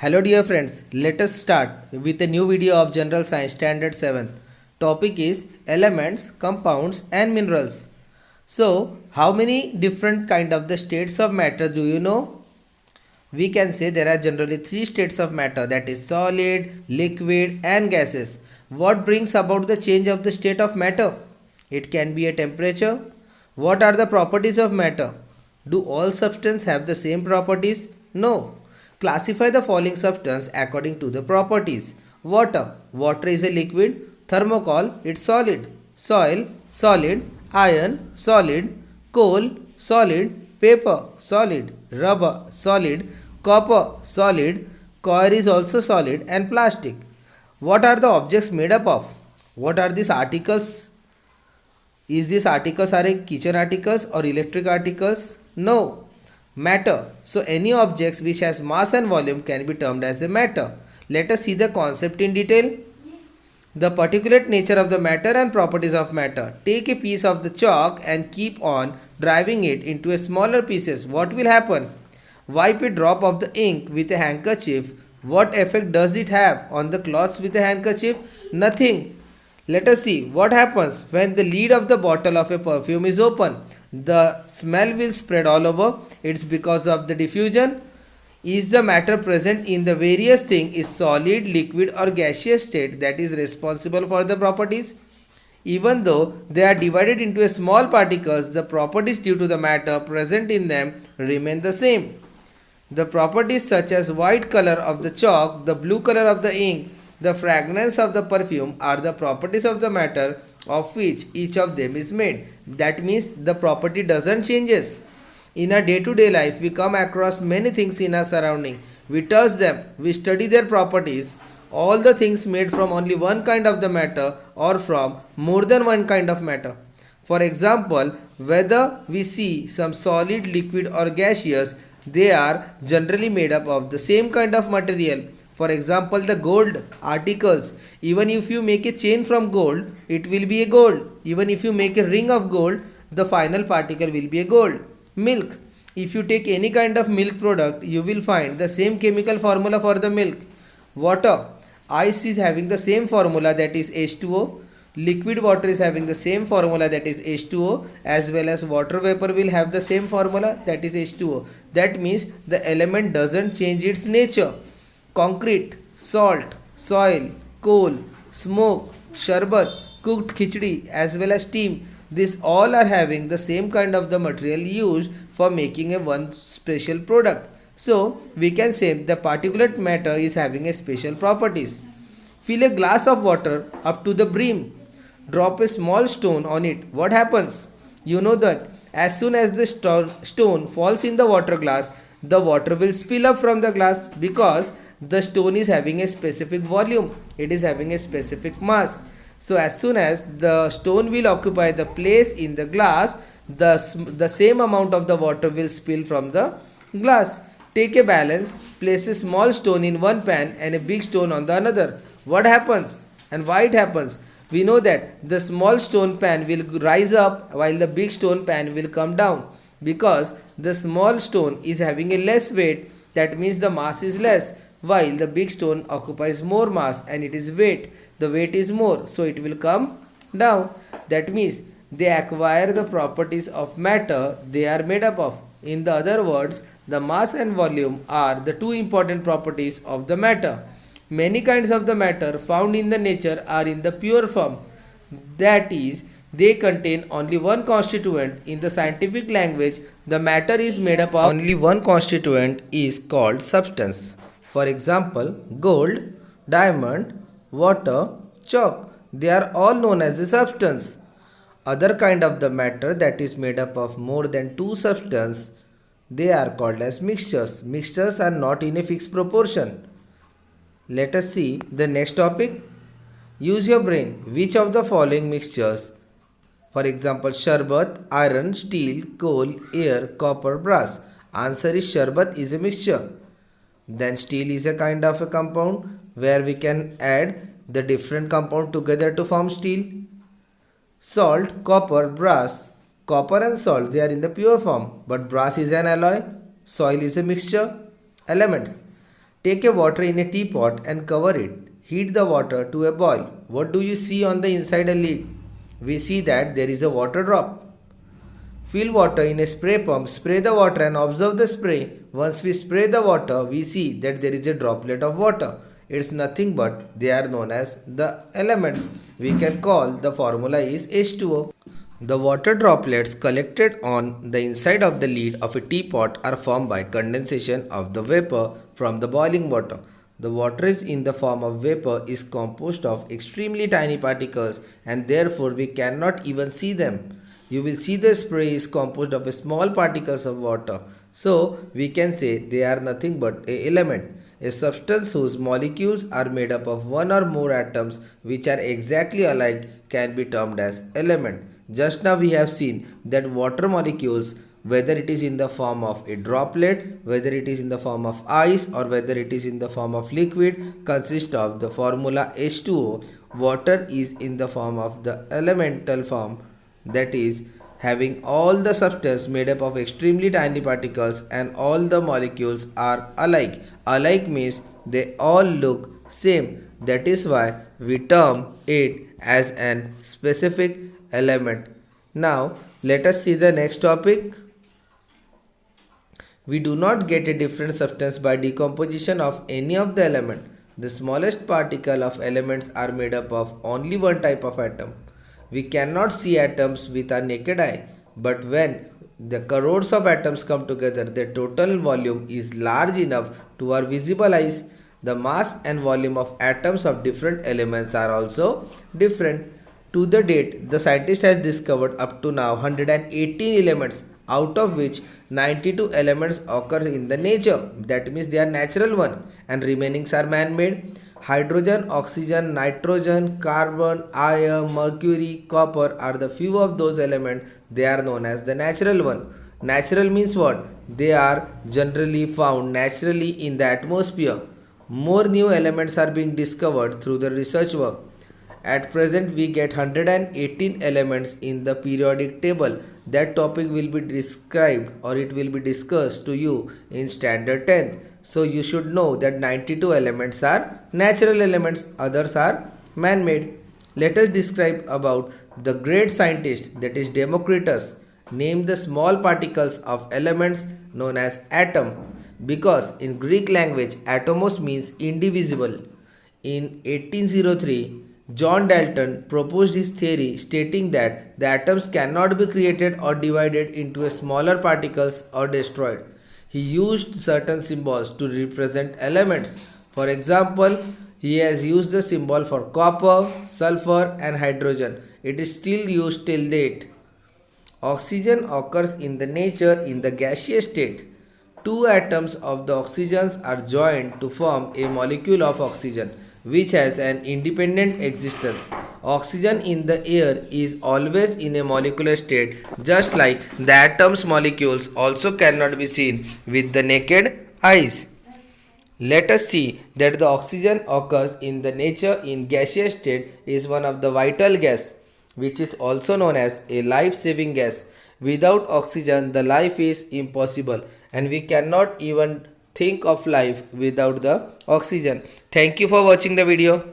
Hello dear friends, let us start with a new video of General Science Standard 7. Topic is elements, compounds and minerals. So, how many different kind of the states of matter do you know? We can say there are generally three states of matter, that is solid, liquid and gases. What brings about the change of the state of matter? It can be a temperature. What are the properties of matter? Do all substances have the same properties? No. Classify the following substance according to the properties. Water. Water is a liquid. Thermocol, it's solid. Soil, solid. Iron, solid. Coal, solid. Paper, solid. Rubber, solid. Copper, solid. Coir is also solid. And plastic. What are the objects made up of? What are these articles? Is these articles are kitchen articles or electric articles? No. Matter. So any objects which has mass and volume can be termed as a matter. Let us see the concept in detail. The particulate nature of the matter and properties of matter. Take a piece of the chalk and keep on driving it into a smaller pieces. What will happen? Wipe a drop of the ink with a handkerchief. What effect does it have on the cloths with a handkerchief? Nothing. Let us see what happens when the lid of the bottle of a perfume is open. The smell will spread all over. It's because of the diffusion. Is the matter present in the various thing is solid, liquid or gaseous state that is responsible for the properties? Even though they are divided into a small particles, the properties due to the matter present in them remain the same. The properties such as white color of the chalk, the blue color of the ink, the fragrance of the perfume are the properties of the matter of which each of them is made. That means the property doesn't changes. In our day-to-day life, we come across many things in our surrounding. We touch them, we study their properties. All the things made from only one kind of the matter or from more than one kind of matter. For example, whether we see some solid, liquid or gaseous, they are generally made up of the same kind of material. For example, the gold articles. Even if you make a chain from gold, it will be a gold. Even if you make a ring of gold, the final particle will be a gold. Milk. If you take any kind of milk product, you will find the same chemical formula for the milk. Water. Ice is having the same formula, that is H2O. Liquid water is having the same formula, that is H2O, as well as water vapor will have the same formula, that is H2O. That means the element doesn't change its nature. Concrete, salt, soil, coal, smoke, sharbat, cooked khichdi as well as steam. These all are having the same kind of the material used for making a one special product. So we can say the particulate matter is having a special properties. Fill a glass of water up to the brim. Drop a small stone on it. What happens? You know that as soon as the stone falls in the water glass, the water will spill up from the glass because the stone is having a specific volume, it is having a specific mass. So as soon as the stone will occupy the place in the glass, the same amount of the water will spill from the glass. Take a balance, place a small stone in one pan and a big stone on the another. What happens and why it happens? We know that the small stone pan will rise up while the big stone pan will come down, because the small stone is having a less weight, that means the mass is less, while the big stone occupies more mass and it is weight. The weight is more, so it will come down. That means they acquire the properties of matter they are made up of. In the other words, the mass and volume are the two important properties of the matter. Many kinds of the matter found in the nature are in the pure form. That is, they contain only one constituent. In the scientific language, the matter is made up of only one constituent is called substance. For example, gold, diamond, water, chalk. They are all known as a substance. Other kind of the matter that is made up of more than two substances, they are called as mixtures. Mixtures are not in a fixed proportion. Let us see the next topic. Use your brain. Which of the following mixtures? For example, sharbat, iron, steel, coal, air, copper, brass. Answer is sharbat is a mixture. Then steel is a kind of a compound where we can add the different compound together to form steel. Salt, copper, brass. Copper and salt, they are in the pure form, but brass is an alloy. Soil is a mixture. Elements. Take a water in a teapot and cover it. Heat the water to a boil. What do you see on the inside a lid? We see that there is a water drop. Fill water in a spray pump, spray the water and observe the spray. Once we spray the water, we see that there is a droplet of water. It's nothing but they are known as the elements. We can call the formula is H2O. The water droplets collected on the inside of the lid of a teapot are formed by condensation of the vapor from the boiling water. The water is in the form of vapor is composed of extremely tiny particles and therefore we cannot even see them. You will see the spray is composed of small particles of water. So we can say they are nothing but a element. A substance whose molecules are made up of one or more atoms which are exactly alike can be termed as element. Just now we have seen that water molecules, whether it is in the form of a droplet, whether it is in the form of ice or whether it is in the form of liquid, consist of the formula H2O. Water is in the form of the elemental form, that is having all the substance made up of extremely tiny particles and all the molecules are alike. Alike means they all look same. That is why we term it as an specific element. Now let us see the next topic. We do not get a different substance by decomposition of any of the element. The smallest particle of elements are made up of only one type of atom. We cannot see atoms with our naked eye, but when the crores of atoms come together, their total volume is large enough to our visible eyes. The mass and volume of atoms of different elements are also different. To the date, the scientist has discovered up to now 118 elements, out of which 92 elements occur in the nature. That means they are natural one, and remainings are man-made. Hydrogen, oxygen, nitrogen, carbon, iron, mercury, copper are the few of those elements. They are known as the natural one. Natural means what? They are generally found naturally in the atmosphere. More new elements are being discovered through the research work. At present we get 118 elements in the periodic table. That topic will be described or it will be discussed to you in standard 10th. So you should know that 92 elements are natural elements, others are man-made. Let us describe about the great scientist, that is Democritus. Name the small particles of elements known as atom, because in Greek language atomos means indivisible. In 1803, John Dalton proposed his theory stating that the atoms cannot be created or divided into smaller particles or destroyed. He used certain symbols to represent elements. For example, he has used the symbol for copper, sulfur and hydrogen. It is still used till date. Oxygen occurs in the nature in the gaseous state. Two atoms of the oxygens are joined to form a molecule of oxygen, which has an independent existence. Oxygen in the air is always in a molecular state, just like the atom's molecules also cannot be seen with the naked eyes. Let us see that the oxygen occurs in the nature in gaseous state is one of the vital gas, which is also known as a life-saving gas. Without oxygen, the life is impossible and we cannot even think of life without the oxygen. Thank you for watching the video.